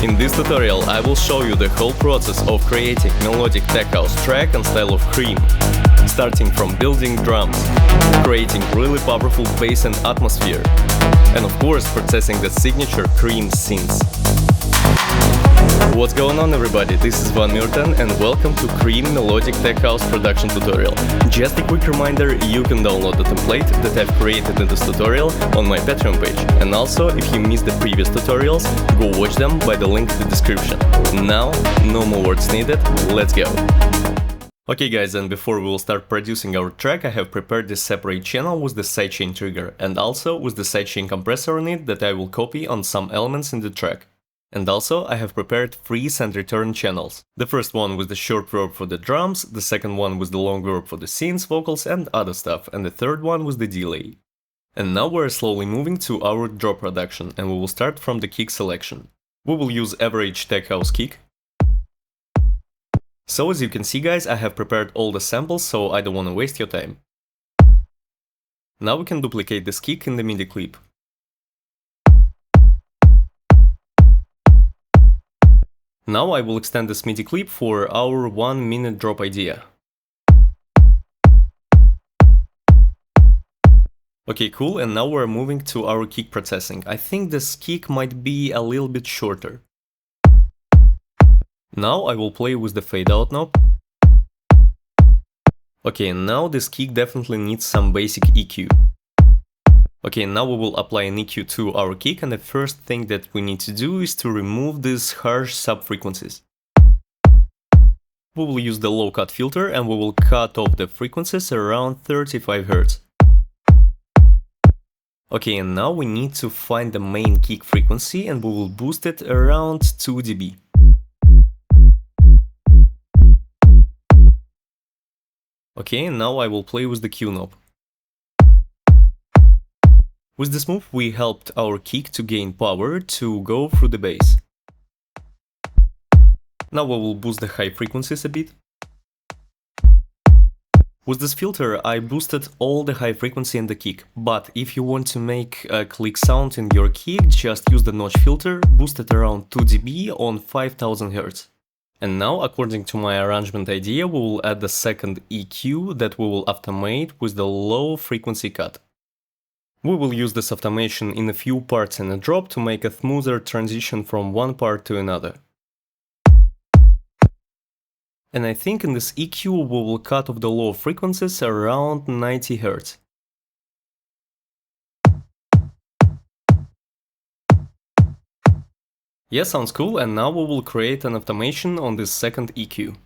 In this tutorial I will show you the whole process of creating melodic tech house track and style of Kream, starting from building drums, creating really powerful bass and atmosphere, and of course processing the signature Kream synths. What's going on, everybody? This is Múrten and welcome to Kream Melodic Tech House production tutorial. Just a quick reminder, you can download the template that I've created in this tutorial on my Patreon page. And also, if you missed the previous tutorials, go watch them by the link in the description. Now, no more words needed, let's go! Okay guys, and before we will start producing our track, I have prepared this separate channel with the sidechain trigger and also with the sidechain compressor on it that I will copy on some elements in the track. And also, I have prepared freeze and return channels. The first one with the short verb for the drums, the second one with the long verb for the synths, vocals and other stuff, and the third one with the delay. And now we're slowly moving to our drop production, and we will start from the kick selection. We will use average tech house kick. So as you can see guys, I have prepared all the samples, so I don't want to waste your time. Now we can duplicate this kick in the MIDI clip. Now I will extend this MIDI clip for our 1 minute drop idea. Okay, cool, and now we're moving to our kick processing. I think this kick might be a little bit shorter. Now I will play with the fade out knob. Okay, now this kick definitely needs some basic EQ. Okay, now we will apply an EQ to our kick, and the first thing that we need to do is to remove these harsh sub-frequencies. We will use the low cut filter and we will cut off the frequencies around 35 Hz. Okay, and now we need to find the main kick frequency and we will boost it around 2 dB. Okay, and now I will play with the Q knob. With this move we helped our kick to gain power to go through the bass. Now we will boost the high frequencies a bit. With this filter I boosted all the high frequency in the kick, but if you want to make a click sound in your kick, just use the notch filter, boost it around 2 dB on 5000 Hz. And now, according to my arrangement idea, we will add the second EQ that we will automate with the low frequency cut. We will use this automation in a few parts in a drop to make a smoother transition from one part to another. And I think in this EQ we will cut off the low frequencies around 90 Hz. Yeah, sounds cool, and now we will create an automation on this second EQ.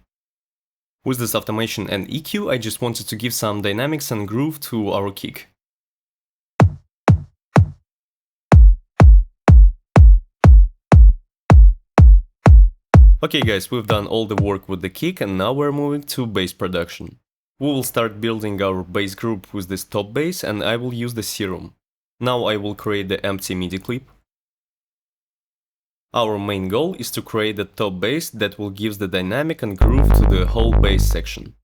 With this automation and EQ I just wanted to give some dynamics and groove to our kick. Okay guys, we've done all the work with the kick and now we're moving to bass production. We will start building our bass group with this top bass and I will use the serum. Now I will create the empty MIDI clip. Our main goal is to create the top bass that will give the dynamic and groove to the whole bass section.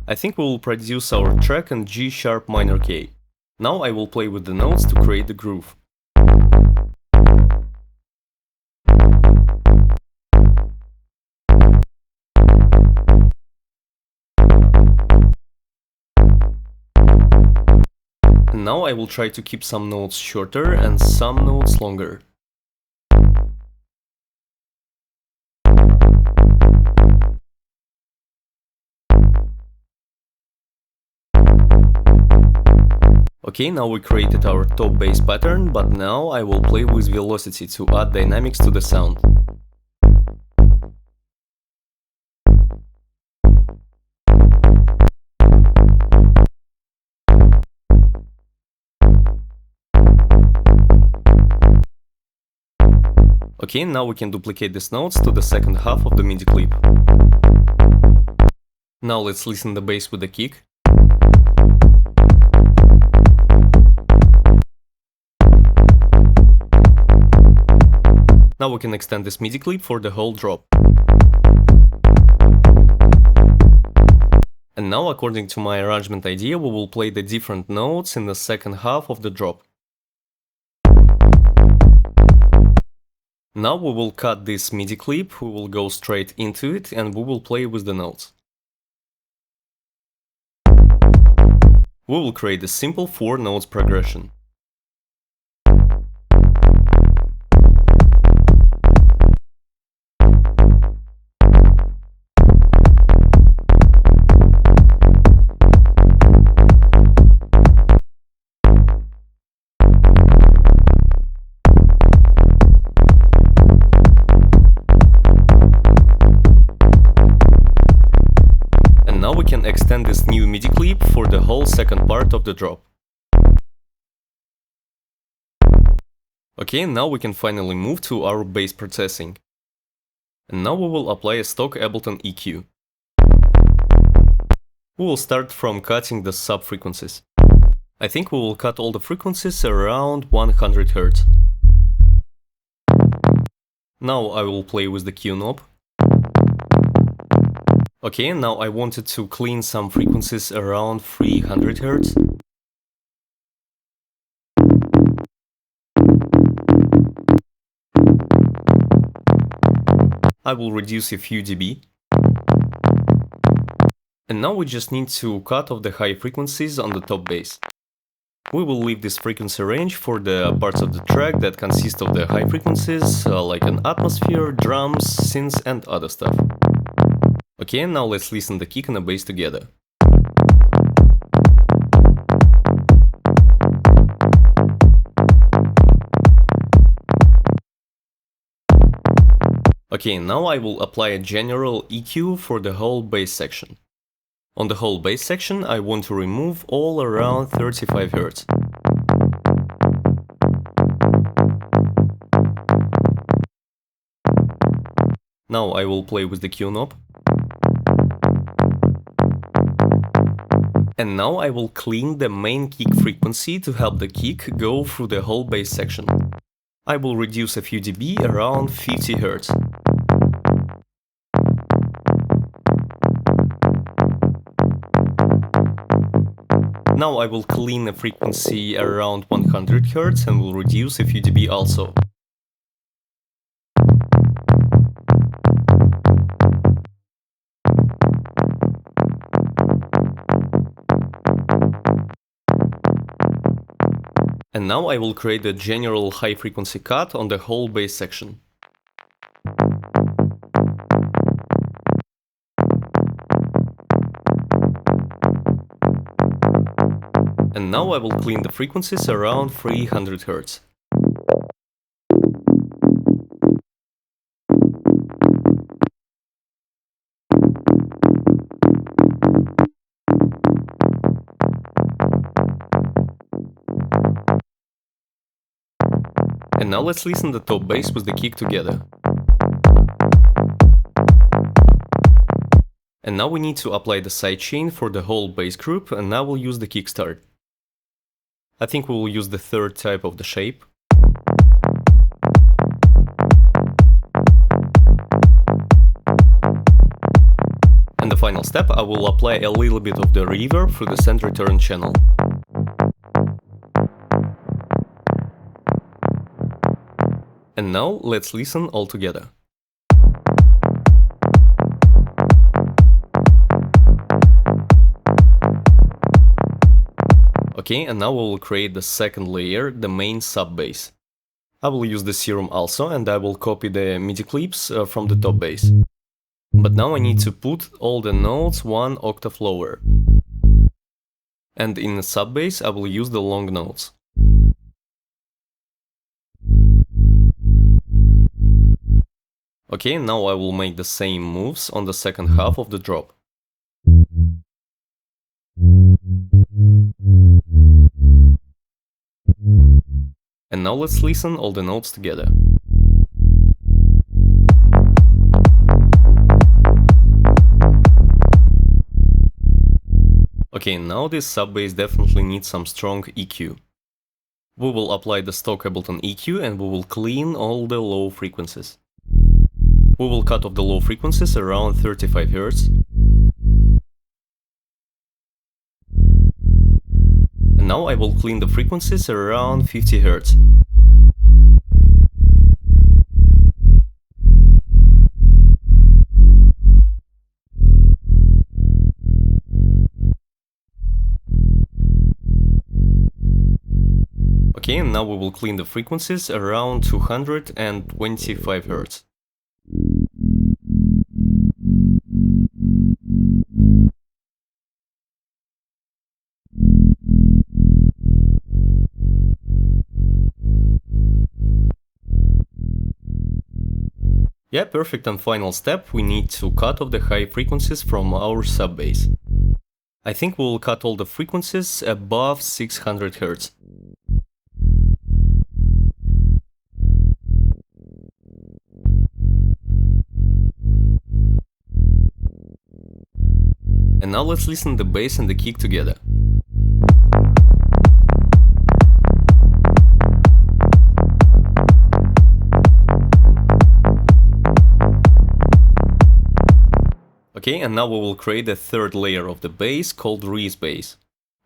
I think we will produce our track in G sharp minor K. Now I will play with the notes to create the groove. Now I will try to keep some notes shorter and some notes longer. Okay, now we created our top bass pattern, but now I will play with velocity to add dynamics to the sound. Okay, now we can duplicate these notes to the second half of the MIDI clip. Now let's listen the bass with the kick. Now we can extend this MIDI clip for the whole drop. And now, according to my arrangement idea, we will play the different notes in the second half of the drop. Now we will cut this MIDI clip, we will go straight into it and we will play with the notes. We will create a simple 4 notes progression. Now we can extend this new MIDI clip for the whole second part of the drop. Okay, now we can finally move to our bass processing. And now we will apply a stock Ableton EQ. We will start from cutting the sub-frequencies. I think we will cut all the frequencies around 100 Hz. Now I will play with the Q knob. Okay, now I wanted to clean some frequencies around 300 Hz. I will reduce a few dB. And now we just need to cut off the high frequencies on the top bass. We will leave this frequency range for the parts of the track that consist of the high frequencies, like an atmosphere, drums, synths and other stuff. Okay, now let's listen the kick and the bass together. Okay, now I will apply a general EQ for the whole bass section. On the whole bass section I want to remove all around 35 Hz. Now I will play with the Q knob. And now I will clean the main kick frequency to help the kick go through the whole bass section. I will reduce a few dB around 50 Hz. Now I will clean the frequency around 100 Hz and will reduce a few dB also. And now I will create a general high frequency cut on the whole bass section. And now I will clean the frequencies around 300 Hz. And now let's listen the top bass with the kick together. And now we need to apply the sidechain for the whole bass group, and now we'll use the kickstart. I think we will use the third type of the shape. And the final step, I will apply a little bit of the reverb through the send return channel. And now let's listen all together. Okay, and now we will create the second layer, the main sub-bass. I will use the serum also, and I will copy the MIDI clips from the top bass. But now I need to put all the notes one octave lower. And in the sub-bass I will use the long notes. Okay, now I will make the same moves on the second half of the drop. And now let's listen all the notes together. Okay, now this sub-bass definitely needs some strong EQ. We will apply the stock Ableton EQ and we will clean all the low frequencies. We will cut off the low frequencies around 35 Hz. And now I will clean the frequencies around 50 Hz. Okay, and now we will clean the frequencies around 225 Hz. Yeah, perfect. And final step, we need to cut off the high frequencies from our sub bass. I think we'll cut all the frequencies above 600 Hz. And now let's listen the bass and the kick together. Okay, and now we will create a third layer of the bass called Reese bass.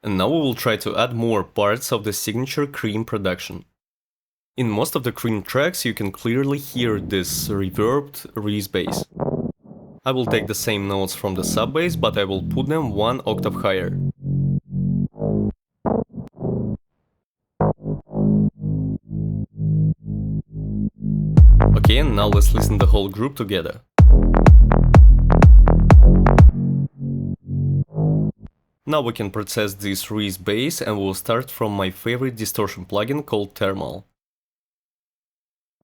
And now we will try to add more parts of the signature Kream production. In most of the Kream tracks you can clearly hear this reverbed Reese bass. I will take the same notes from the sub bass, but I will put them one octave higher. Okay, and now let's listen the whole group together. Now we can process this Reese bass and we'll start from my favorite distortion plugin called Thermal.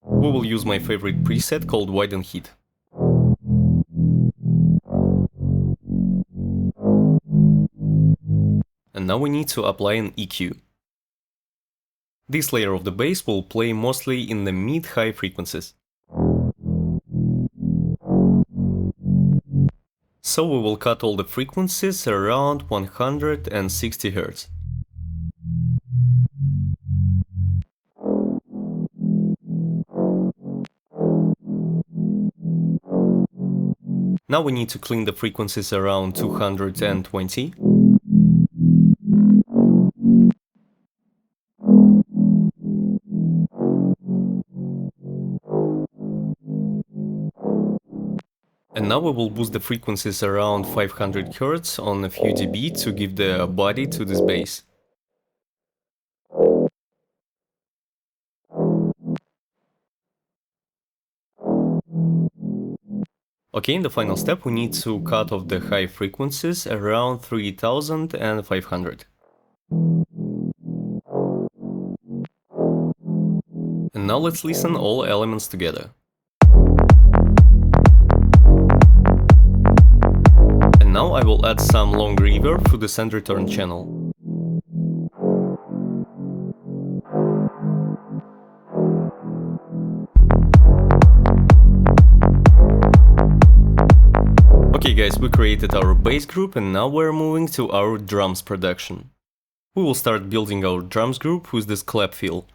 We will use my favorite preset called Widen Heat. And now we need to apply an EQ. This layer of the bass will play mostly in the mid-high frequencies. So we will cut all the frequencies around 160 Hz. Now we need to clean the frequencies around 220. And now we will boost the frequencies around 500 Hz on a few dB to give the body to this bass. Okay, in the final step we need to cut off the high frequencies around 3500. And now let's listen all elements together. Now I will add some long reverb to the send return channel. Okay guys, we created our bass group and now we're moving to our drums production. We will start building our drums group with this clap fill.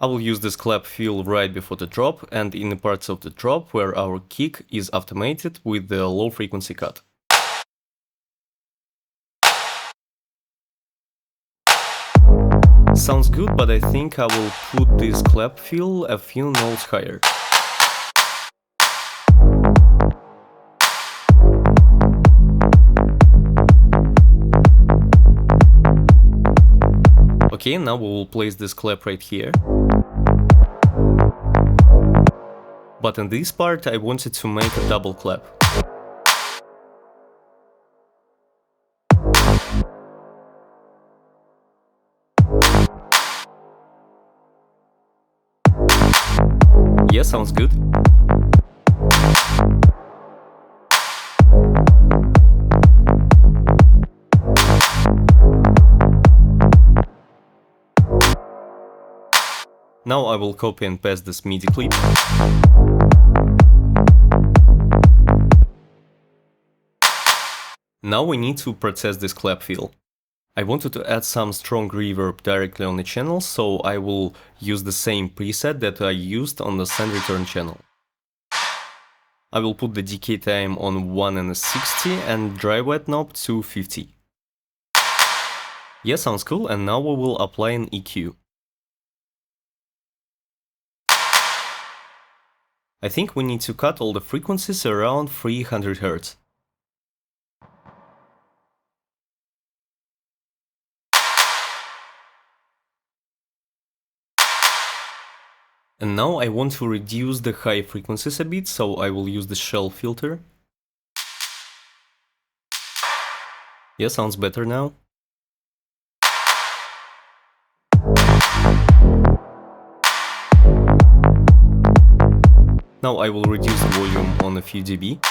I will use this clap fill right before the drop and in the parts of the drop where our kick is automated with the low frequency cut. Sounds good, but I think I will put this clap fill a few notes higher. Okay, now we will place this clap right here. But in this part I wanted to make a double clap. Yeah, sounds good. Now I will copy and paste this MIDI clip. Now we need to process this clap fill. I wanted to add some strong reverb directly on the channel, so I will use the same preset that I used on the send return channel. I will put the decay time on 1/60 and dry wet knob to 50. Yeah, sounds cool, and now we will apply an EQ. I think we need to cut all the frequencies around 300 Hz. And now I want to reduce the high frequencies a bit, so I will use the shell filter. Yeah, sounds better now. Now I will reduce the volume on a few dB.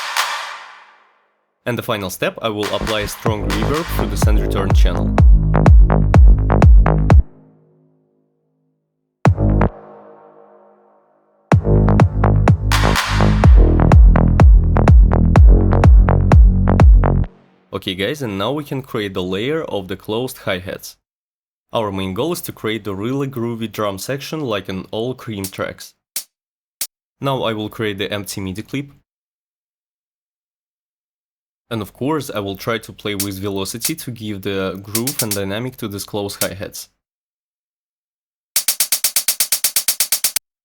And the final step, I will apply a strong reverb through the send return channel. Okay guys, and now we can create the layer of the closed hi-hats. Our main goal is to create a really groovy drum section like in all Kream tracks. Now I will create the empty MIDI clip. And of course I will try to play with velocity to give the groove and dynamic to these closed hi-hats.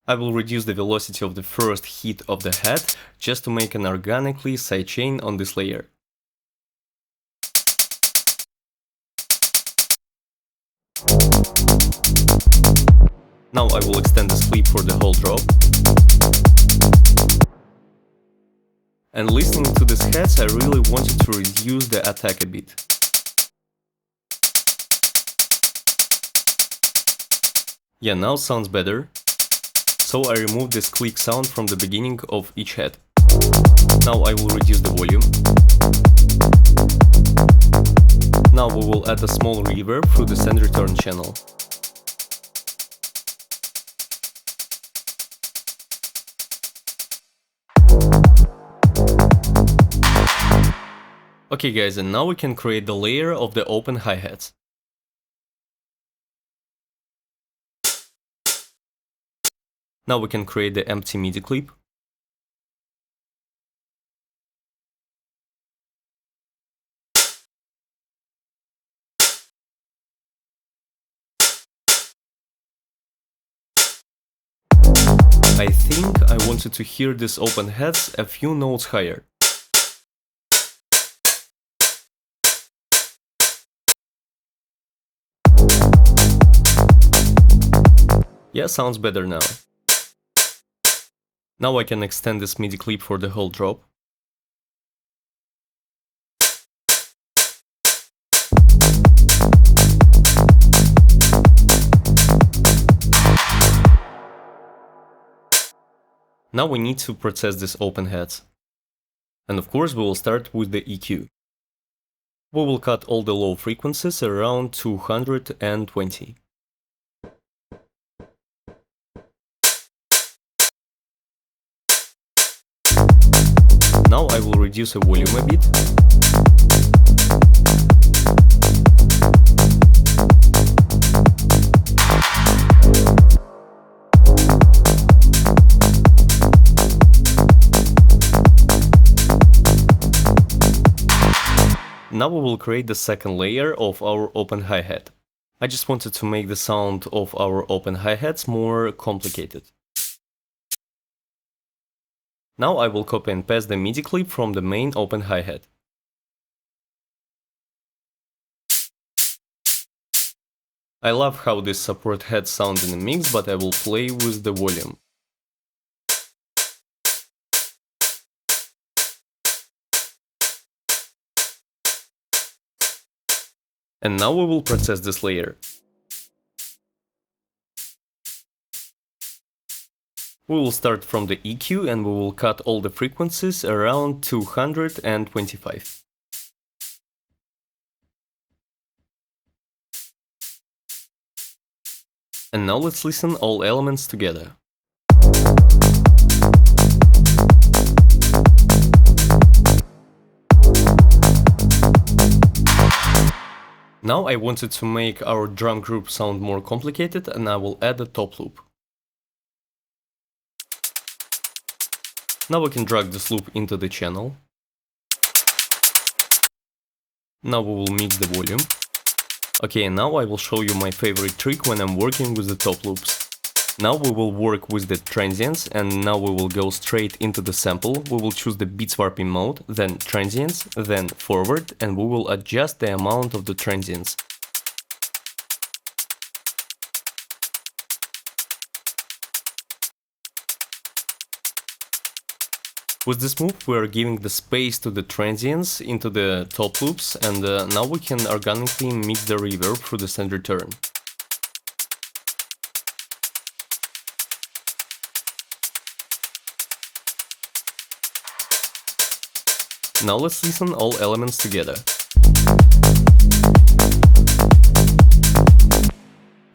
I will reduce the velocity of the first hit of the hat just to make an organically sidechain on this layer. Now I will extend the sleep for the whole drop. And listening to these hats, I really wanted to reduce the attack a bit. Yeah, now sounds better. So I removed this click sound from the beginning of each hat. Now I will reduce the volume. Now we will add a small reverb through the send return channel. Okay guys, and now we can create the layer of the open hi-hats. Now we can create the empty MIDI clip. I think I wanted to hear these open hats a few notes higher. Yeah, sounds better now. Now I can extend this MIDI clip for the whole drop. Now we need to process these open hats. And of course we will start with the EQ. We will cut all the low frequencies around 220. Now I will reduce the volume a bit. Now we will create the second layer of our open hi-hat. I just wanted to make the sound of our open hi-hats more complicated. Now I will copy and paste the MIDI clip from the main open hi-hat. I love how this support head sounds in the mix, but I will play with the volume. And now we will process this layer. We will start from the EQ and we will cut all the frequencies around 225. And now let's listen all elements together. Now I wanted to make our drum group sound more complicated and I will add a top loop. Now we can drag this loop into the channel. Now we will mix the volume. Okay, and now I will show you my favorite trick when I'm working with the top loops. Now we will work with the transients and now we will go straight into the sample. We will choose the beat swapping mode, then transients, then forward, and we will adjust the amount of the transients. With this move we are giving the space to the transients into the top loops, and now we can organically mix the reverb through the standard turn. Now let's listen all elements together.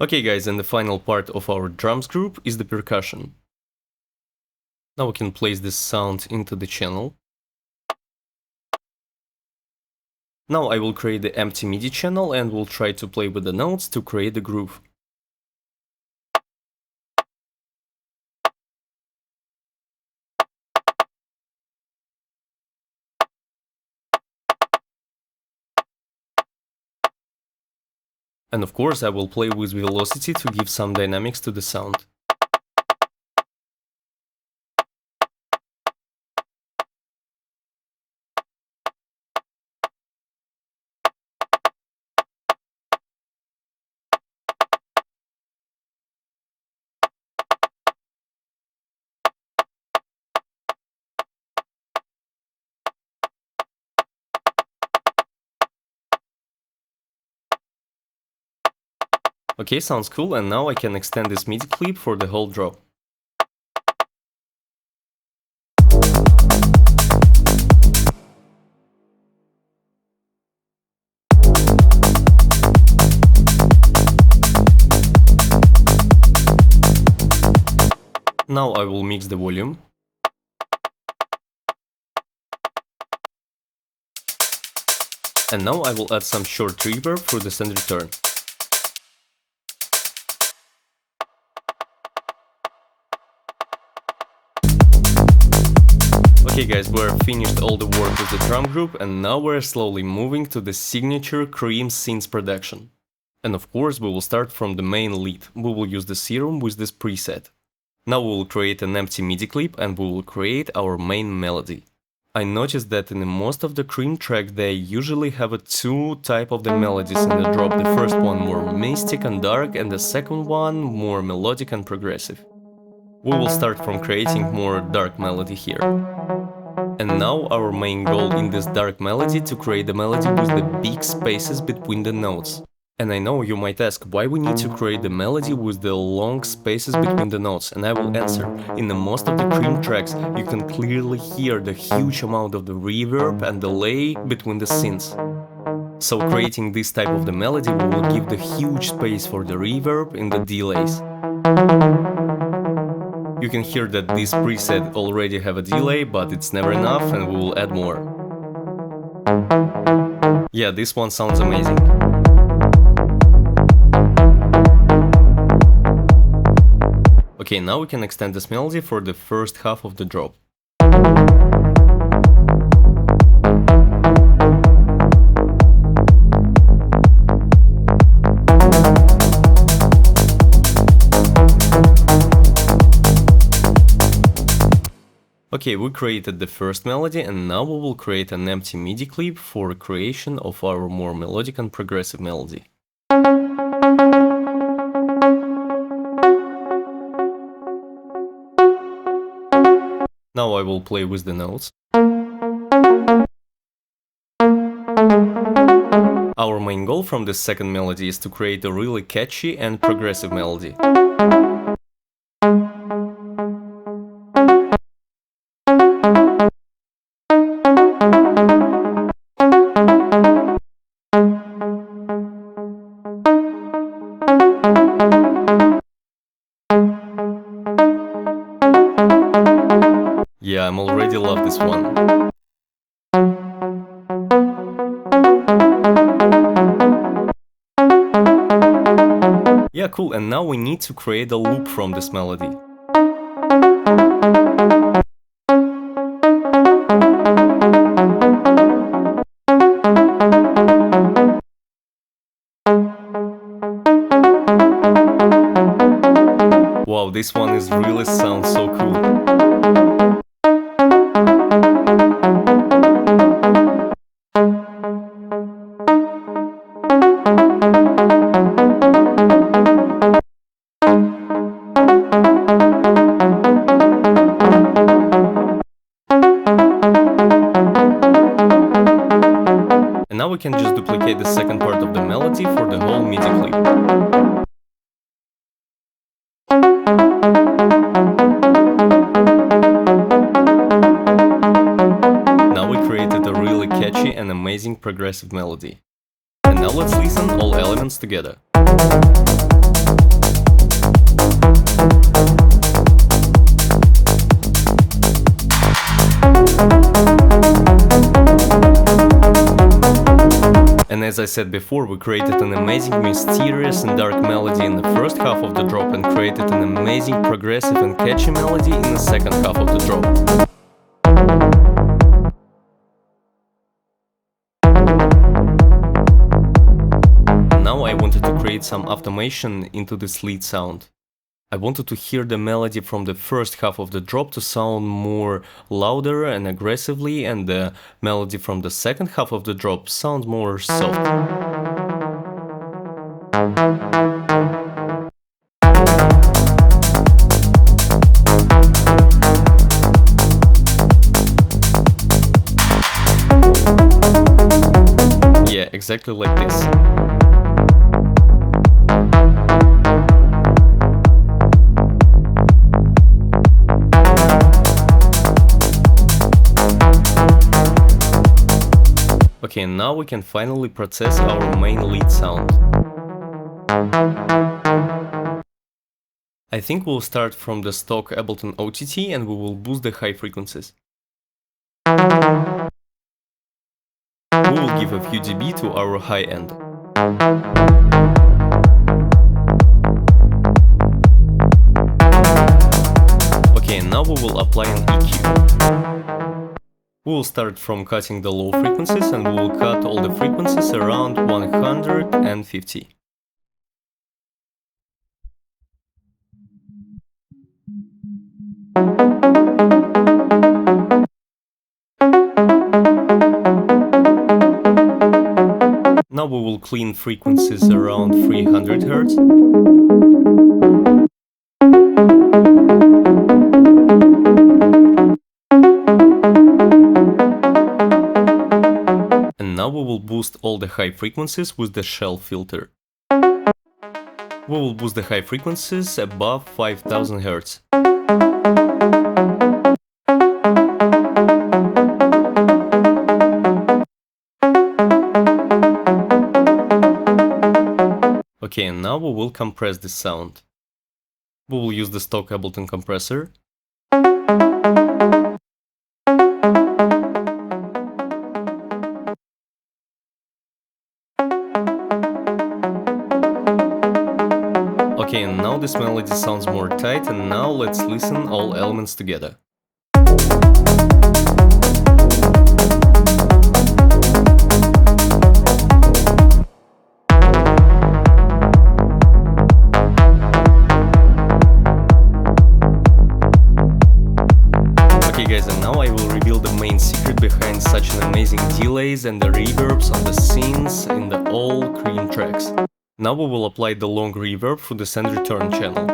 Okay guys, and the final part of our drums group is the percussion. Now we can place this sound into the channel. Now I will create the empty MIDI channel and will try to play with the notes to create the groove. And of course I will play with velocity to give some dynamics to the sound. Okay, sounds cool, and now I can extend this MIDI clip for the whole drop. Now I will mix the volume. And now I will add some short reverb through the standard turn. Okay guys, we're finished all the work with the drum group, and now we're slowly moving to the signature Kream Synths production. And of course we will start from the main lead. We will use the serum with this preset. Now we will create an empty MIDI clip and we will create our main melody. I noticed that in most of the Kream tracks they usually have two types of the melodies in the drop. The first one more mystic and dark, and the second one more melodic and progressive. We will start from creating more dark melody here. And now our main goal in this dark melody to create the melody with the big spaces between the notes. And I know you might ask why we need to create the melody with the long spaces between the notes, and I will answer. In the most of the Kream tracks you can clearly hear the huge amount of the reverb and delay between the synths. So creating this type of the melody we will give the huge space for the reverb in the delays. You can hear that this preset already have a delay, but it's never enough and we will add more. Yeah, this one sounds amazing. Okay, now we can extend this melody for the first half of the drop. Okay, we created the first melody, and now we will create an empty MIDI clip for creation of our more melodic and progressive melody. Now I will play with the notes. Our main goal from this second melody is to create a really catchy and progressive melody. Yeah, I'm already love this one. Yeah, cool, and now we need to create a loop from this melody. Wow, this one is really sounds so cool. we can just duplicate the second part of the melody for the whole MIDI clip. Now we created a really catchy and amazing progressive melody. And now let's listen all elements together. And as I said before, we created an amazing, mysterious and dark melody in the first half of the drop and created an amazing, progressive and catchy melody in the second half of the drop. Now I wanted to create some automation into this lead sound. I wanted to hear the melody from the first half of the drop to sound more louder and aggressively, and the melody from the second half of the drop sound more soft. Yeah, exactly like this. Okay, now we can finally process our main lead sound. I think we'll start from the stock Ableton OTT and we will boost the high frequencies. We will give a few dB to our high end. Okay, now we will apply an EQ. We will start from cutting the low frequencies and we will cut all the frequencies around 150. Now we will clean frequencies around 300 Hz. And now we will boost all the high frequencies with the shell filter. We will boost the high frequencies above 5000 Hz. Okay, and now we will compress this sound. We will use the stock Ableton compressor. Okay, and now this melody sounds more tight, and now let's listen all elements together. Okay guys, and now I will reveal the main secret behind such an amazing delays and the reverbs on the synths in the all Kream tracks. Now we will apply the long reverb through the send return channel.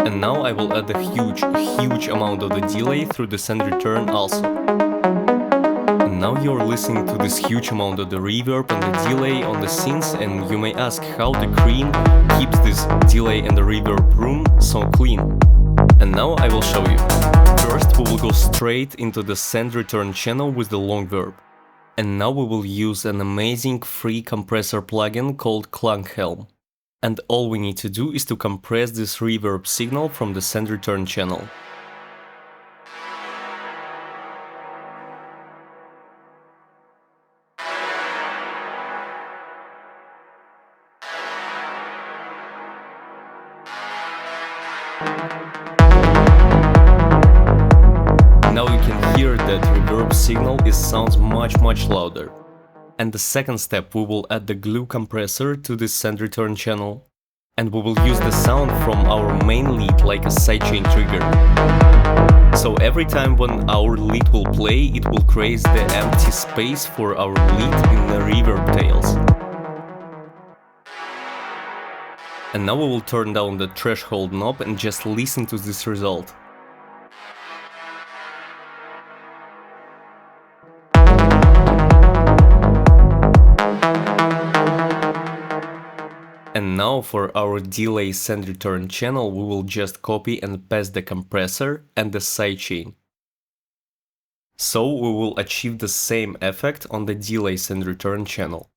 And now I will add a huge amount of the delay through the send return also. And now you're listening to this huge amount of the reverb and the delay on the synths, and you may ask how the Kream keeps this delay and the reverb room so clean. And now I will show you. First we will go straight into the send return channel with the long verb. And now we will use an amazing free compressor plugin called Klanghelm. And all we need to do is to compress this reverb signal from the send return channel. Now you can hear that reverb signal sounds much louder. And the second step, we will add the glue compressor to this send return channel. And we will use the sound from our main lead like a sidechain trigger. So every time when our lead will play, it will create the empty space for our lead in the reverb tails. And now we will turn down the threshold knob and just listen to this result. And now for our delay send return channel, we will just copy and paste the compressor and the sidechain. So we will achieve the same effect on the delay send return channel.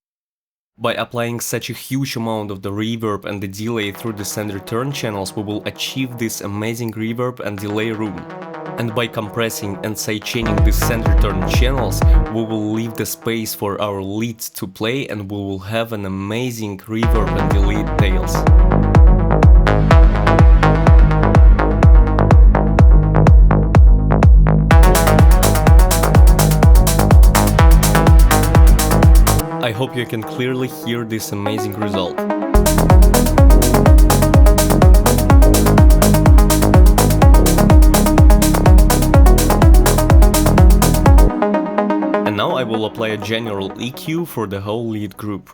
By applying such a huge amount of the reverb and the delay through the send return channels, we will achieve this amazing reverb and delay room. And by compressing and sidechaining the send return channels, we will leave the space for our leads to play, and we will have an amazing reverb and delay tails. I hope you can clearly hear this amazing result. And now I will apply a general EQ for the whole lead group.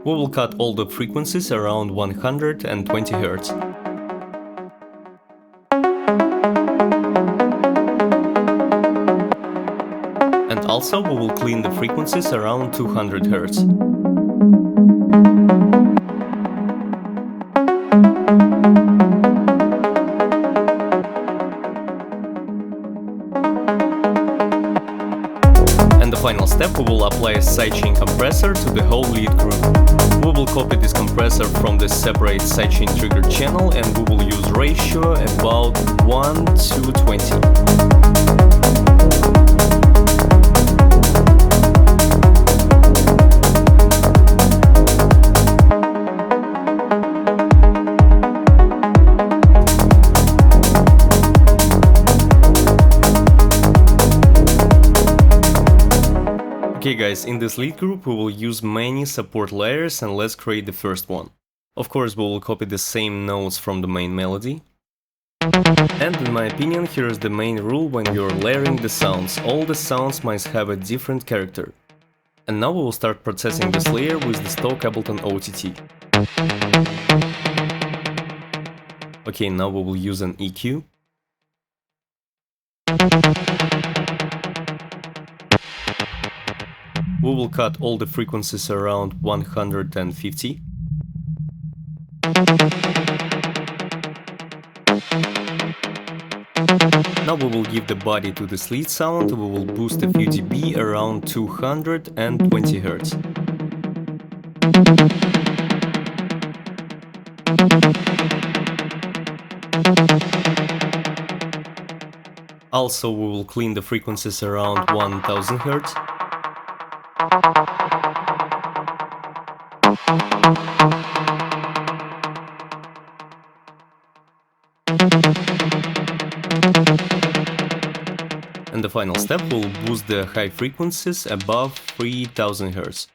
We will cut all the frequencies around 120 Hz. And also we will clean the frequencies around 200 Hz. Final step, we will apply a sidechain compressor to the whole lead group. We will copy this compressor from the separate sidechain trigger channel, and we will use ratio about 1:20. Okay guys, in this lead group we will use many support layers, and let's create the first one. Of course we will copy the same notes from the main melody. And in my opinion, here is the main rule when you're layering the sounds. All the sounds must have a different character. And now we will start processing this layer with the stock Ableton OTT. Okay, now we will use an EQ. We will cut all the frequencies around 150. Now we will give the body to this lead sound. We will boost a few dB around 220 Hz. Also we will clean the frequencies around 1000 Hz. And the final step will boost the high frequencies above 3000 Hz.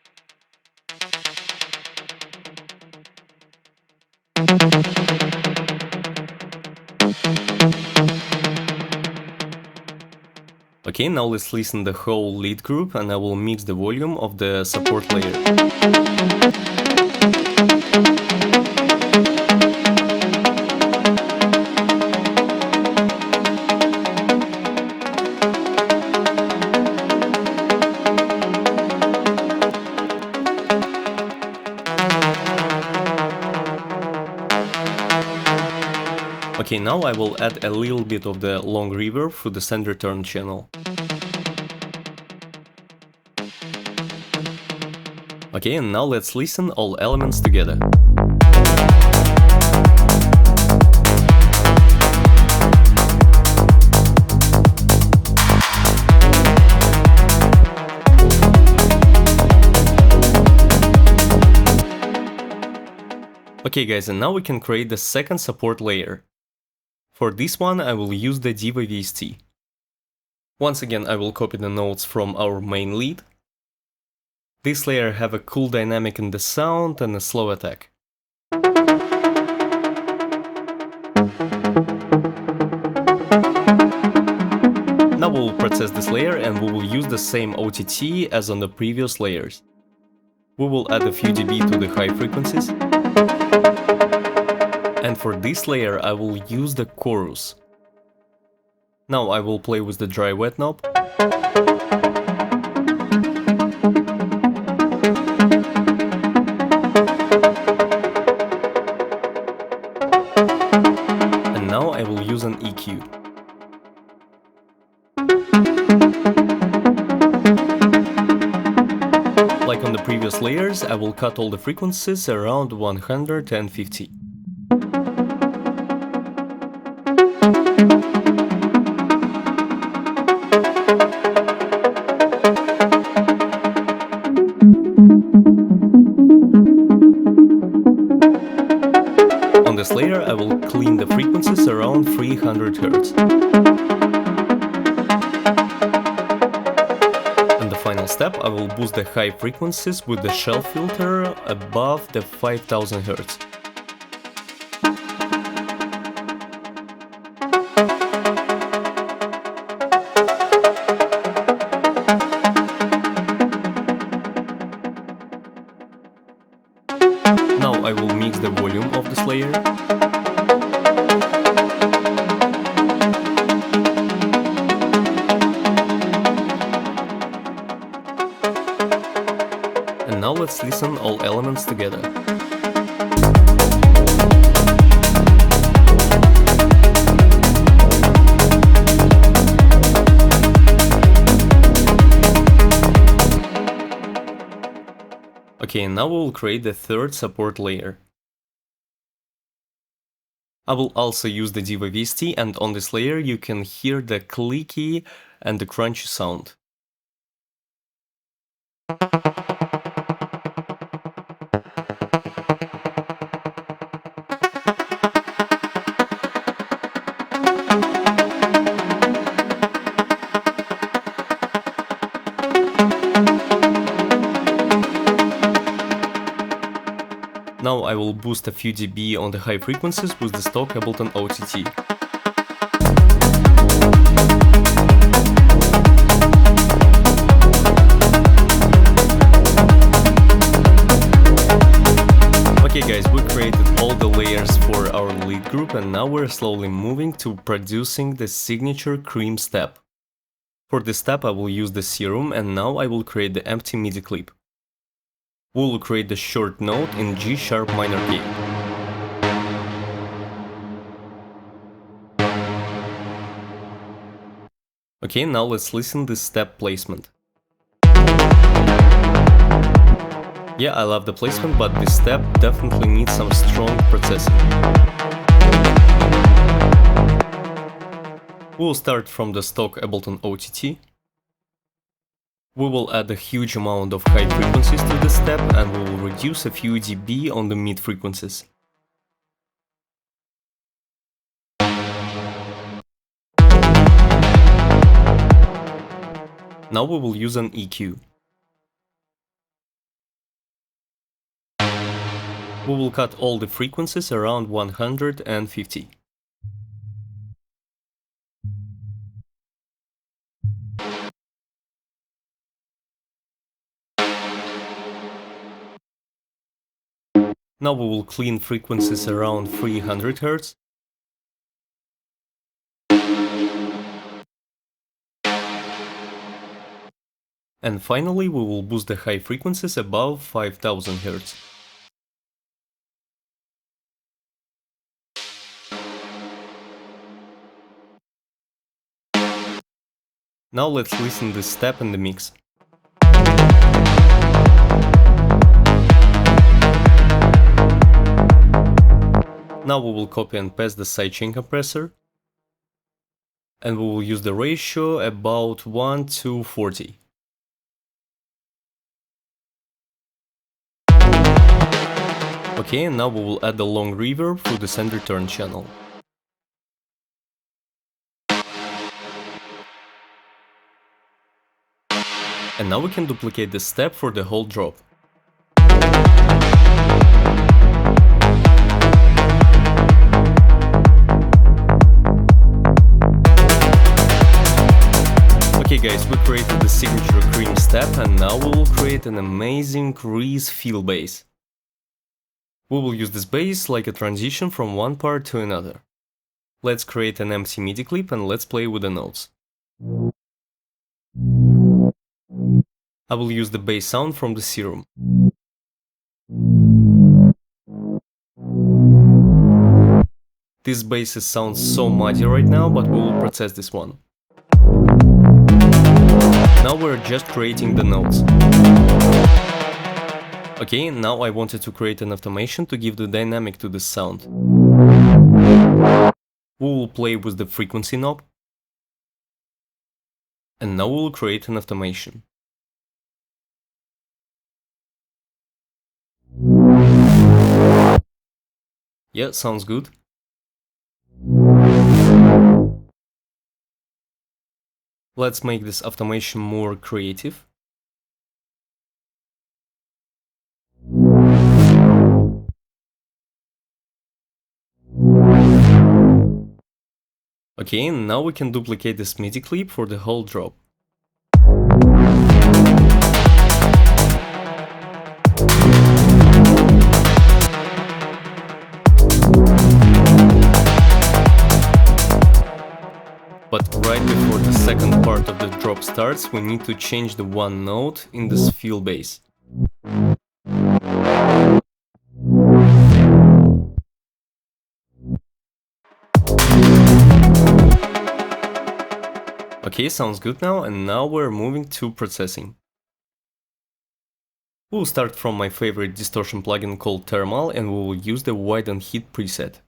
Okay, now let's listen the whole lead group, and I will mix the volume of the support layer. Okay, now I will add a little bit of the long reverb through the send return channel. Okay, and now let's listen all elements together. Okay guys, and now we can create the second support layer. For this one I will use the Diva VST. Once again I will copy the notes from our main lead. This layer have a cool dynamic in the sound and a slow attack. Now we will process this layer, and we will use the same OTT as on the previous layers. We will add a few dB to the high frequencies. And for this layer I will use the chorus. Now I will play with the dry wet knob. and now I will use an EQ. Like on the previous layers, I will cut all the frequencies around 150. On this layer, I will clean the frequencies around 300 Hz. And the final step, I will boost the high frequencies with the shell filter above the 5000 Hz. Now I will mix the volume of this layer. And now let's listen all elements together. Okay, now we will create the third support layer. I will also use the Diva VST, and on this layer you can hear the clicky and the crunchy sound. Now I will boost a few dB on the high frequencies with the stock Ableton OTT. Okay guys, we created all the layers for our lead group, and now we're slowly moving to producing the signature Kream step. For this step I will use the serum, and now I will create the empty MIDI clip. We will create the short note in G sharp minor key. Okay, now let's listen this step placement. Yeah, I love the placement, but this step definitely needs some strong processing. We will start from the stock Ableton OTT. We will add a huge amount of high frequencies to the step, and we will reduce a few dB on the mid frequencies. Now we will use an EQ. We will cut all the frequencies around 150. Now we will clean frequencies around 300 Hz. And finally we will boost the high frequencies above 5000 Hz. Now let's listen this step in the mix. Now we will copy and paste the sidechain compressor, and we will use the ratio about 1:40. Okay, and now we will add the long reverb through the send return channel. And now we can duplicate this step for the whole drop. Okay guys, we created the signature Kream step, and now we will create an amazing Reese feel bass. We will use this bass like a transition from one part to another. Let's create an empty MIDI clip and let's play with the notes. I will use the bass sound from the serum. This bass sounds so muddy right now, but we will process this one. Now we're just creating the notes. Okay, now I wanted to create an automation to give the dynamic to this sound. We will play with the frequency knob. And now we will create an automation. Yeah, sounds good. Let's make this automation more creative. Okay, now we can duplicate this MIDI clip for the whole drop. But right before the second part of the drop starts, we need to change the one note in this fill bass. Okay, sounds good now, and now we're moving to processing. We'll start from my favorite distortion plugin called Thermal, and we will use the Wide and Hit preset.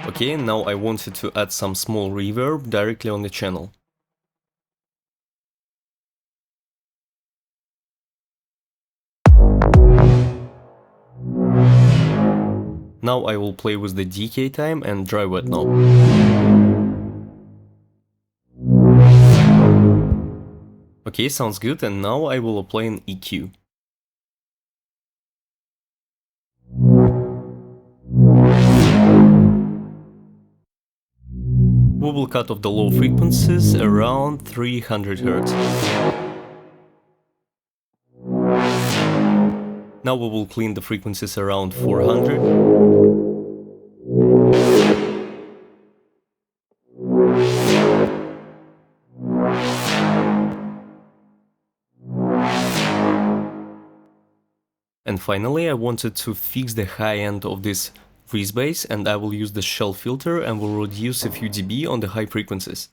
Okay, now I wanted to add some small reverb directly on the channel. Now I will play with the decay time and dry wet knob. Okay, sounds good, and now I will apply an EQ. We will cut off the low frequencies around 300 Hz. Now we will clean the frequencies around 400. And finally, I wanted to fix the high end of this freeze bass, and I will use the shell filter and will reduce a few dB on the high frequencies.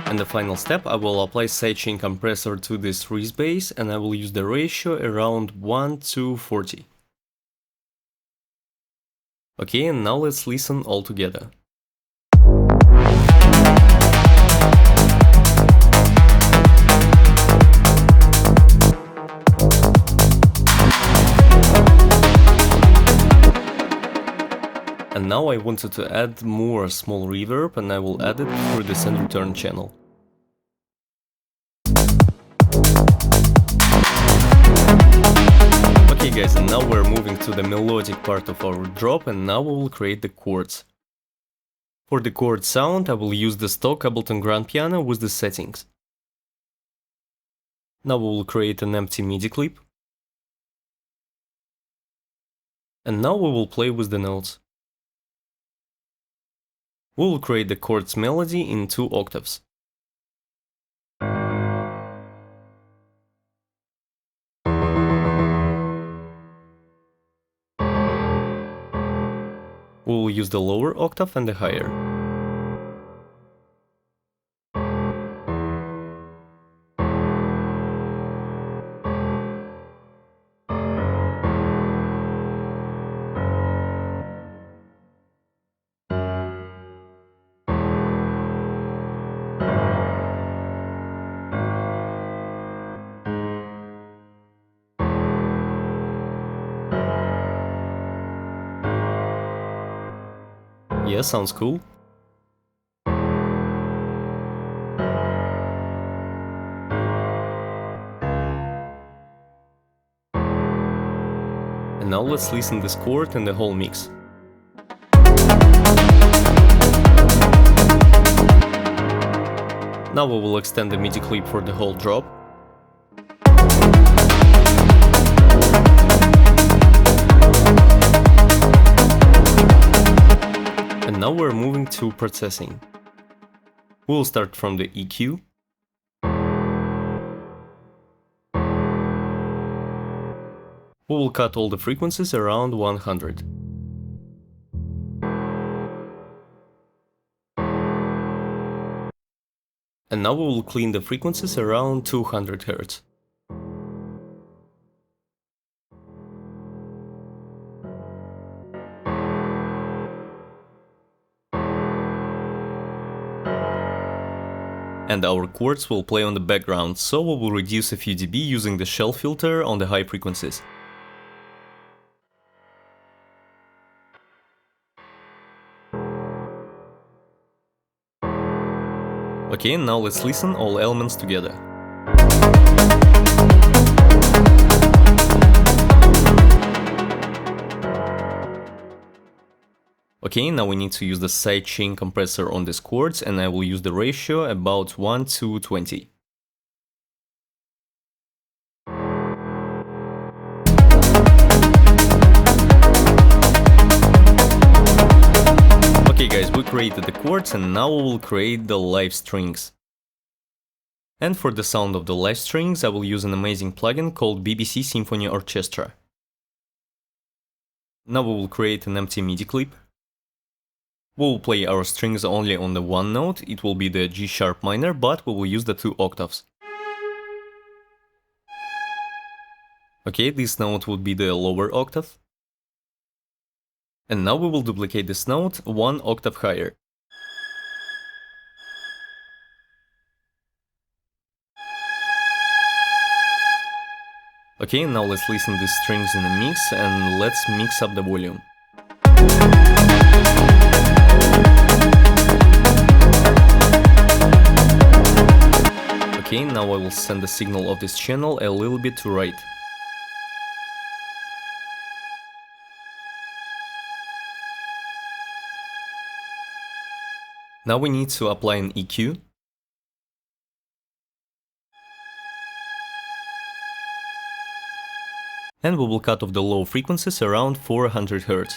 And the final step, I will apply sidechain compressor to this freeze bass, and I will use the ratio around 1:40. Okay, and now let's listen all together. And now I wanted to add more small reverb, and I will add it through the send return channel. Okay guys, and now we're moving to the melodic part of our drop, and now we will create the chords. For the chord sound, I will use the stock Ableton Grand Piano with the settings. Now we will create an empty MIDI clip. And now we will play with the notes. We will create the chords melody in 2 octaves. We will use the lower octave and the higher. Yeah, sounds cool. And now let's listen this chord and the whole mix. Now we will extend the MIDI clip for the whole drop. And now we're moving to processing. We'll start from the EQ. We will cut all the frequencies around 100. And now we will clean the frequencies around 200 Hz. And our chords will play on the background, so we will reduce a few dB using the shell filter on the high frequencies. Okay, now let's listen all elements together. Okay, now we need to use the sidechain compressor on these chords, and I will use the ratio about 1:20. Okay guys, we created the chords and now we will create the live strings. And for the sound of the live strings, I will use an amazing plugin called BBC Symphony Orchestra. Now we will create an empty MIDI clip. We will play our strings only on the one note, it will be the G sharp minor, but we will use the 2 octaves. Okay, this note would be the lower octave. And now we will duplicate this note 1 octave higher. Okay, now let's listen to these strings in a mix and let's mix up the volume. Okay, now I will send the signal of this channel a little bit to right. Now we need to apply an EQ. And we will cut off the low frequencies around 400 Hz.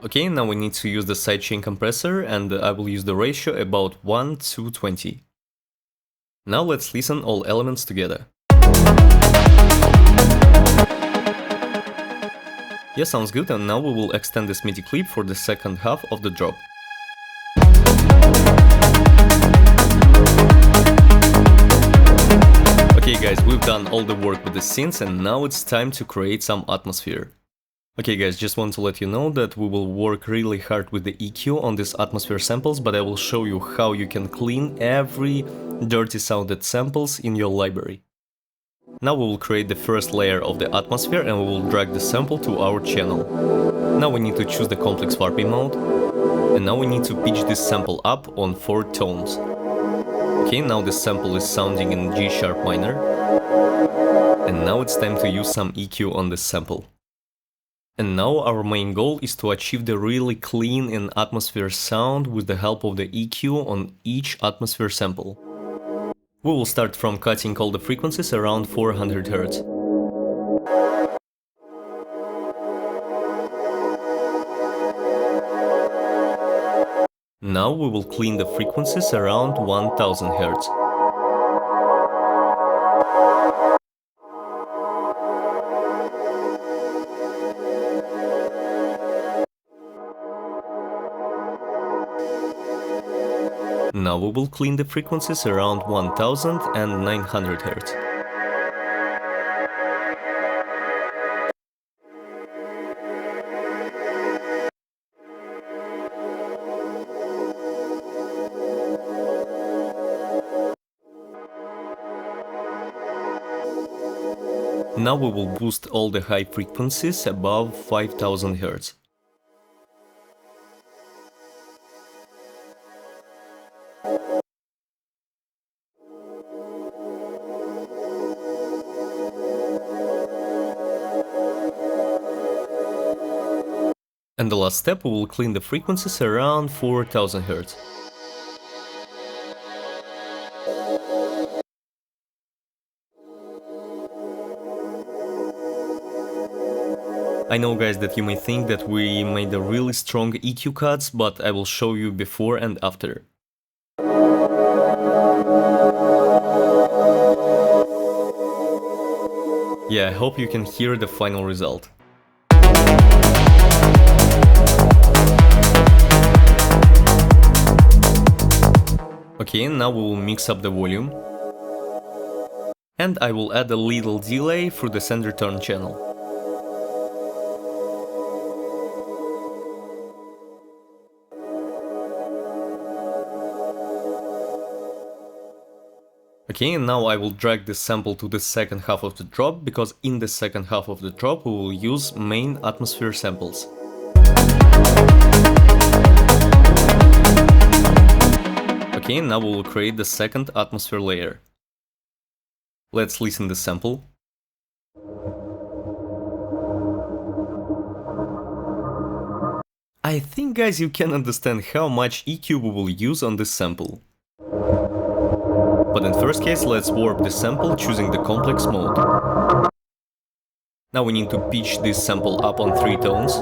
Okay, now we need to use the sidechain compressor and I will use the ratio about 1:20. Now let's listen all elements together. Yeah, sounds good, and now we will extend this MIDI clip for the second half of the drop. Okay guys, we've done all the work with the synths and now it's time to create some atmosphere. Okay guys, just want to let you know that we will work really hard with the EQ on these atmosphere samples, but I will show you how you can clean every dirty sounded samples in your library. Now we will create the first layer of the atmosphere and we will drag the sample to our channel. Now we need to choose the complex warping mode. And now we need to pitch this sample up on 4 tones. Okay, now the sample is sounding in G sharp minor. And now it's time to use some EQ on this sample. And now our main goal is to achieve the really clean and atmosphere sound with the help of the EQ on each atmosphere sample. We will start from cutting all the frequencies around 400 Hz. Now we will clean the frequencies around 1000 Hz. Now we will clean the frequencies around 1900 Hz. Now we will boost all the high frequencies above 5000 Hz. And the last step, we will clean the frequencies around 4000 Hz. I know guys that you may think that we made a really strong EQ cuts, but I will show you before and after. Yeah, I hope you can hear the final result. Okay, now we will mix up the volume. And I will add a little delay through the send return channel. Okay, and now I will drag this sample to the second half of the drop, because in the second half of the drop we will use main atmosphere samples. Okay, now we will create the second atmosphere layer. Let's listen the sample. I think guys you can understand how much EQ we will use on this sample. But in first case let's warp the sample choosing the complex mode. Now we need to pitch this sample up on 3 tones.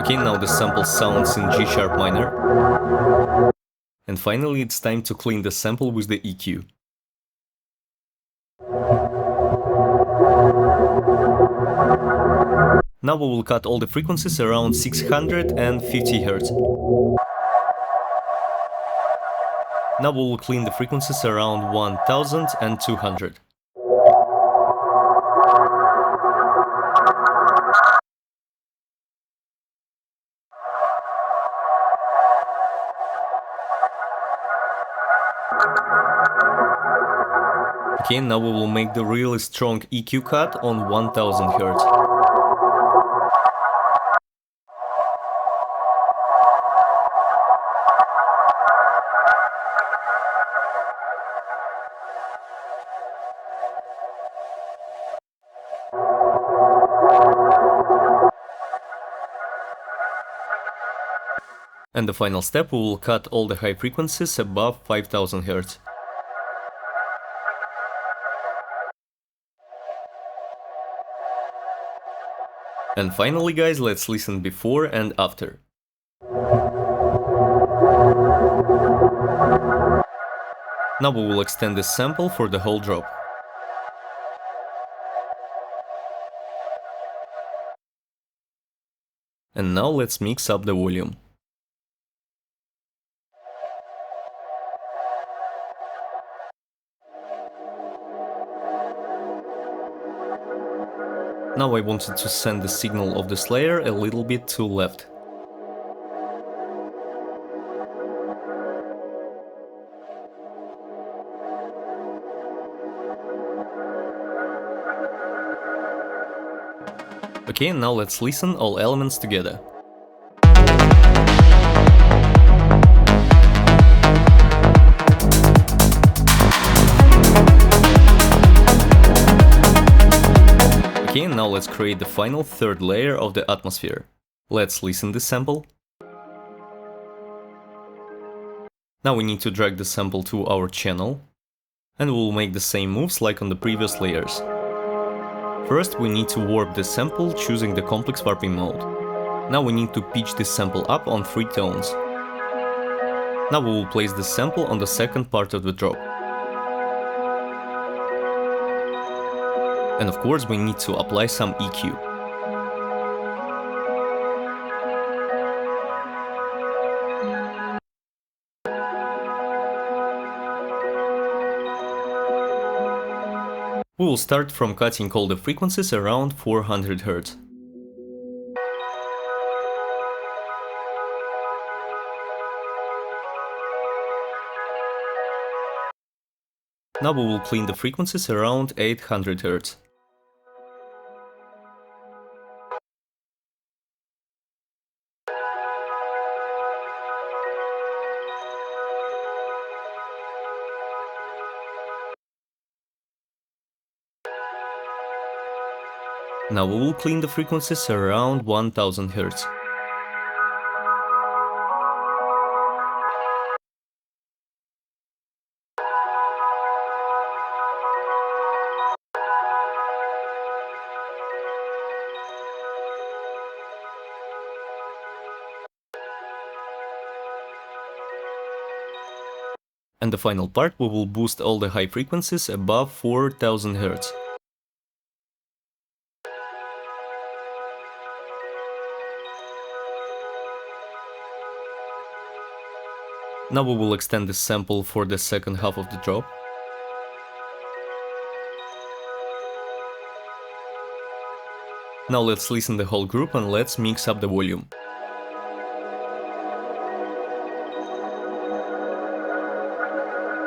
Okay, now the sample sounds in G sharp minor. And finally it's time to clean the sample with the EQ. Now we will cut all the frequencies around 650 Hz. Now we will clean the frequencies around 1200. Okay, now we will make the really strong EQ cut on 1000 Hz. And the final step, we will cut all the high frequencies above 5000 Hz. And finally guys, let's listen before and after. Now we will extend this sample for the whole drop. And now let's mix up the volume. Now I wanted to send the signal of this layer a little bit to left. Okay, now let's listen all elements together. Okay, now let's create the final third layer of the atmosphere. Let's listen this sample. Now we need to drag the sample to our channel, and we'll make the same moves like on the previous layers. First we need to warp the sample choosing the complex warping mode. Now we need to pitch this sample up on 3 tones. Now we will place the sample on the second part of the drop. And of course we need to apply some EQ. We will start from cutting all the frequencies around 400 Hz. Now we will clean the frequencies around 800 Hz. Now we will clean the frequencies around 1000 Hz. And the final part, we will boost all the high frequencies above 4000 Hz. Now we will extend this sample for the second half of the drop. Now let's listen the whole group and let's mix up the volume.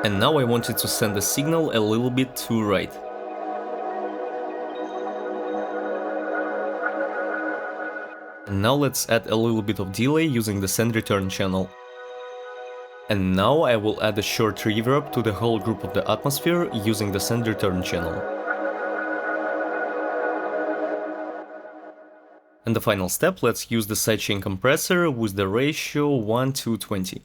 And now I wanted to send the signal a little bit to right. And now let's add a little bit of delay using the send return channel. And now I will add a short reverb to the whole group of the atmosphere using the send return channel. And the final step, let's use the sidechain compressor with the ratio 1:20.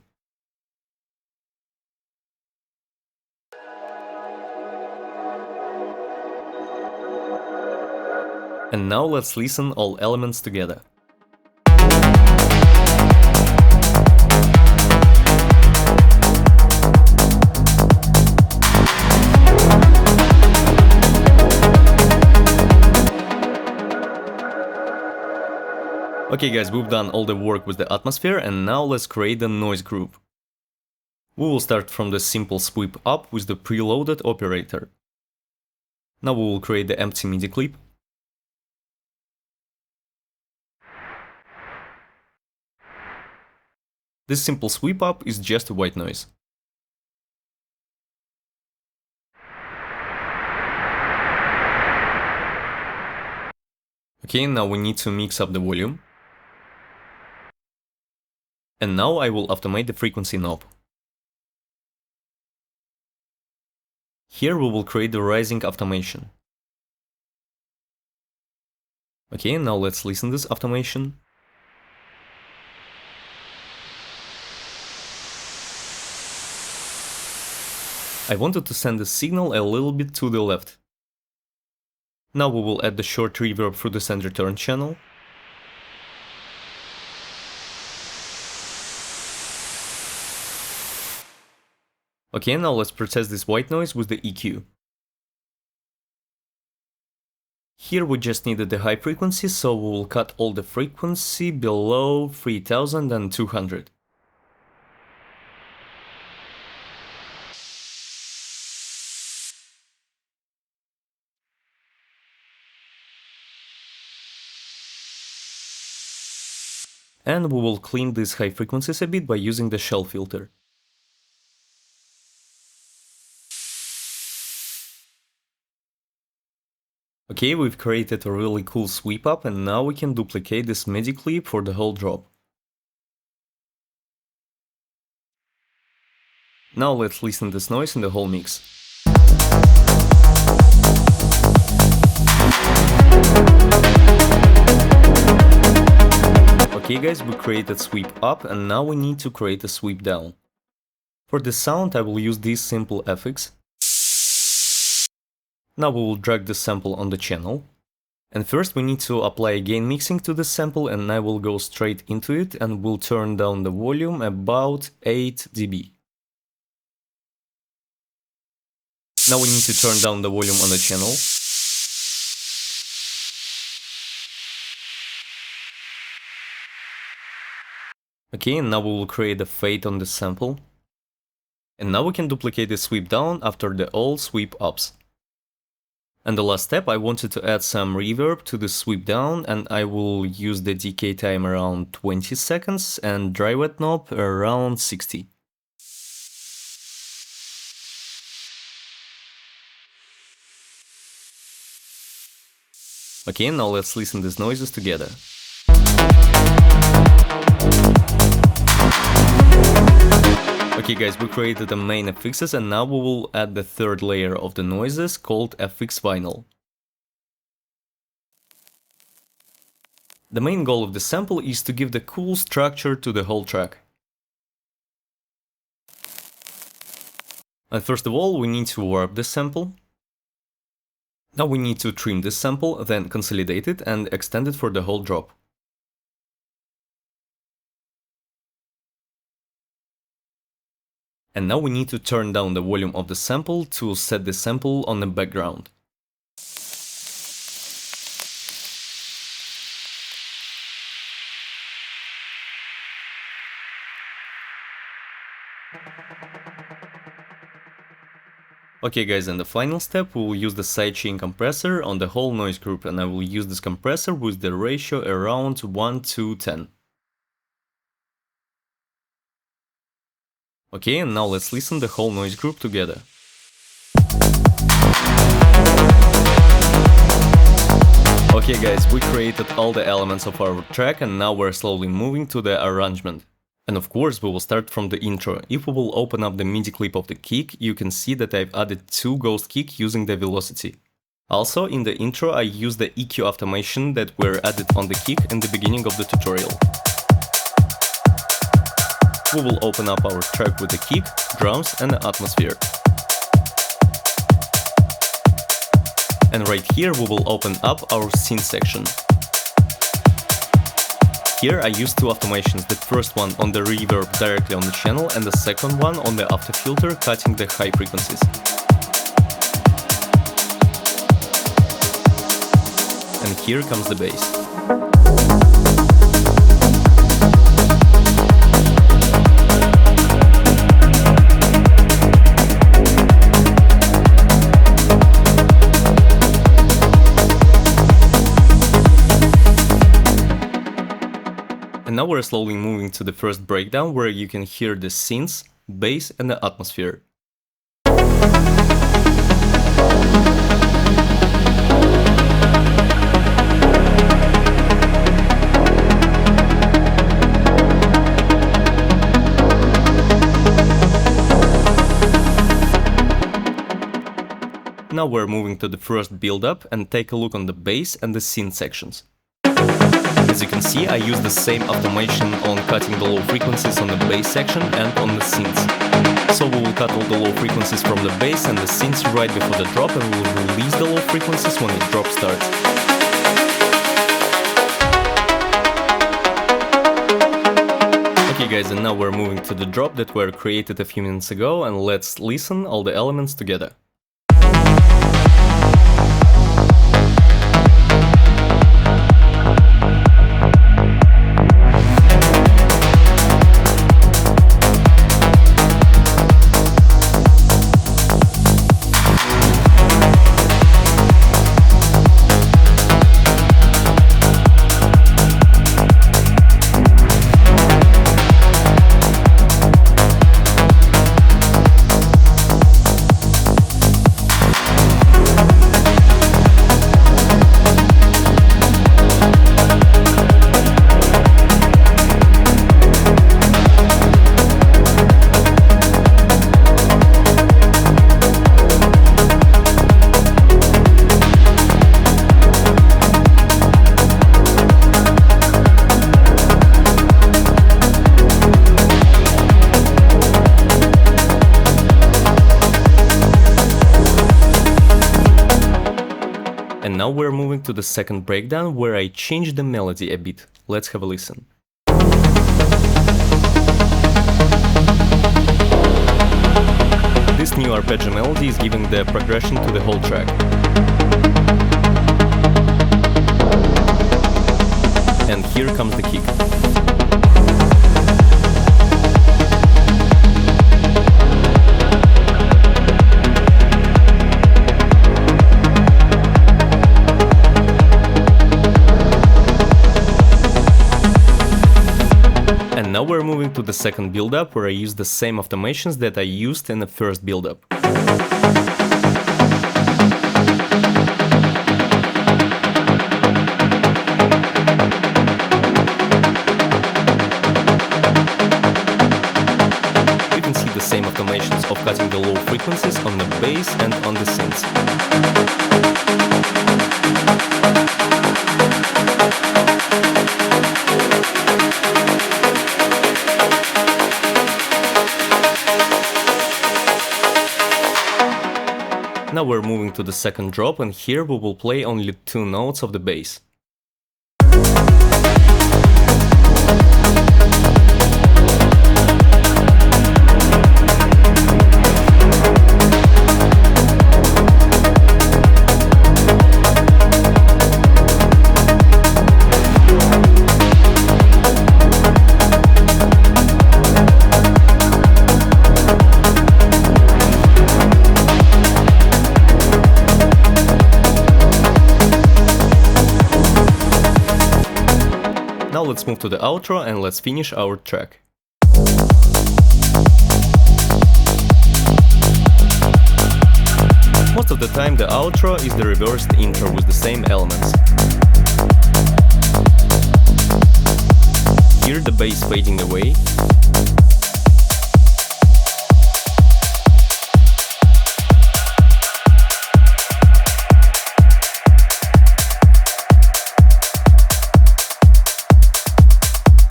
And now let's listen all elements together. Okay guys, we've done all the work with the atmosphere and now let's create the noise group. We will start from the simple sweep up with the preloaded operator. Now we will create the empty MIDI clip. This simple sweep up is just a white noise. Okay, now we need to mix up the volume. And now I will automate the frequency knob. Here we will create the rising automation. Okay, now let's listen this automation. I wanted to send the signal a little bit to the left. Now we will add the short reverb through the send return channel. Okay, now let's process this white noise with the EQ. Here we just needed the high frequency, so we will cut all the frequency below 3200. And we will clean these high frequencies a bit by using the shell filter. Okay, we've created a really cool sweep up and now we can duplicate this MIDI clip for the whole drop. Now let's listen this noise in the whole mix. Okay guys, we created sweep up and now we need to create a sweep down. For the sound I will use this simple FX. Now we will drag the sample on the channel. And first we need to apply gain mixing to the sample and I will go straight into it and will turn down the volume about 8 dB. Now we need to turn down the volume on the channel. Okay, and now we will create a fade on the sample. And now we can duplicate the sweep down after the all sweep ups. And the last step, I wanted to add some reverb to the sweep down and I will use the decay time around 20 seconds and dry wet knob around 60. Okay, now let's listen these noises together. Okay guys, we created the main FXs and now we will add the third layer of the noises called FX Vinyl. The main goal of the sample is to give the cool structure to the whole track. And first of all, we need to warp the sample. Now we need to trim this sample, then consolidate it and extend it for the whole drop. And now we need to turn down the volume of the sample to set the sample on the background. Okay guys, and the final step, we will use the sidechain compressor on the whole noise group, and I will use this compressor with the ratio around 1:10. Okay, and now let's listen the whole noise group together. Okay guys, we created all the elements of our track, and now we're slowly moving to the arrangement. And of course, we will start from the intro. If we will open up the MIDI clip of the kick, you can see that I've added 2 ghost kick using the velocity. Also, in the intro, I used the EQ automation that were added on the kick in the beginning of the tutorial. We will open up our track with the kick, drums and the atmosphere. And right here we will open up our synth section. Here I used 2 automations, the first one on the reverb directly on the channel and the second one on the after filter cutting the high frequencies. And here comes the bass. And now we're slowly moving to the first breakdown where you can hear the synths, bass and the atmosphere. Now we're moving to the first build-up and take a look on the bass and the synth sections. As you can see, I use the same automation on cutting the low frequencies on the bass section and on the synths. So we will cut all the low frequencies from the bass and the synths right before the drop, and we will release the low frequencies when the drop starts. Okay guys, and now we're moving to the drop that were created a few minutes ago, and let's listen all the elements together. And now we're moving to the second breakdown where I changed the melody a bit. Let's have a listen. This new arpeggio melody is giving the progression to the whole track. And here comes the kick. And now we're moving to the second build-up where I use the same automations that I used in the first build-up. You can see the same automations of cutting the low frequencies on the bass and on the synths. Now we're moving to the second drop, and here we will play only 2 notes of the bass. Now let's move to the outro and let's finish our track. Most of the time the outro is the reversed intro with the same elements. Here the bass fading away.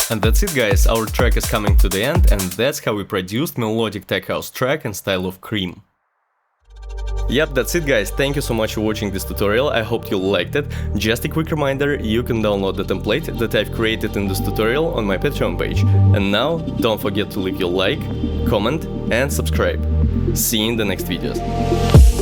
And that's it, guys, our track is coming to the end, and that's how we produced melodic tech house track in style of Kream. Yep, that's it, guys, thank you so much for watching this tutorial, I hope you liked it. Just a quick reminder, you can download the template that I've created in this tutorial on my Patreon page. And now, don't forget to leave your like, comment and subscribe. See you in the next videos.